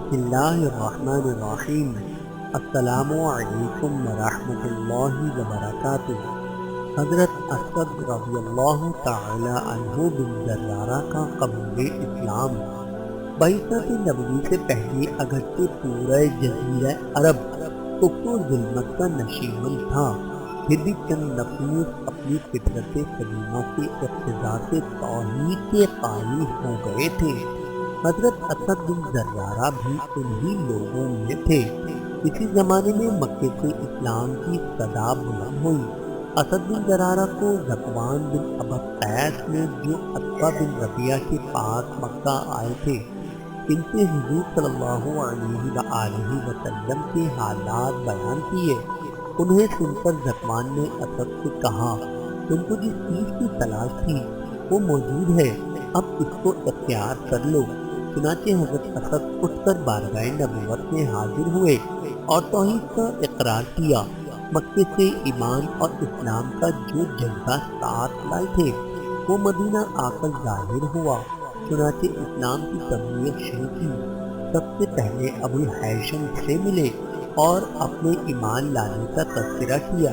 بسم اللہ الرحمن الرحیم۔ السلام علیکم ورحمۃ اللہ وبرکاتہ۔ حضرت اسد رضی اللہ تعالی عنہ بن زرارہ کا قبول اسلام۔ بعثت نبوی سے پہلے اگرچہ پورا جزیرہ عرب کفر و ظلمت کا نشیمن تھا، پھر بھی چند نفوس اپنی فطرت سلیمہ کے اقتضاء سے توحید کے قائل ہو گئے تھے۔ حضرت اسد بن زرارہ بھی انہی لوگوں میں تھے۔ اسی زمانے میں مکے سے اسلام کی صدا بلند ہوئی۔ اسد بن زرارہ کو ذکوان بن ابی قیس نے، جو عتبہ بن ربیعہ کے پاس مکہ آئے تھے، ان سے حضور صلی اللہ علیہ وآلہ وسلم کے حالات بیان کیے۔ انہیں سن کر ذکوان نے اسد سے کہا، تم کو جس چیز کی تلاش تھی وہ موجود ہے، اب اس کو اختیار کر لو۔ چنانچہ حضرت اسد اٹھ کر بارگاہ نبوت میں حاضر ہوئے اور توحید کا اقرار کیا۔ مکے سے ایمان اور اسلام کا جو جذبہ ساتھ لائے تھے وہ مدینہ آ کر ظاہر ہوا۔ چنانچہ اسلام کی تبلیغ شروع کی۔ سب سے پہلے ابو الہیثم سے ملے اور اپنے ایمان لانے کا تذکرہ کیا۔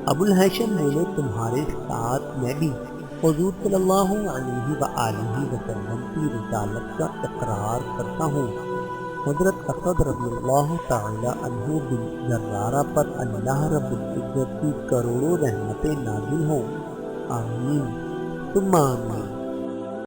ابو الہیثم بولے، تمہارے ساتھ میں بھی حضور صلی اللہ علیہ وآلہ وسلم کی رسالت کا اقرار کرتا ہوں۔ حضرت اسد رضی اللہ تعالی عنہ بن زرارہ پر اللہ رب العزت کی کروڑوں رحمتیں نازل ہوں۔ آمین ثم آمین۔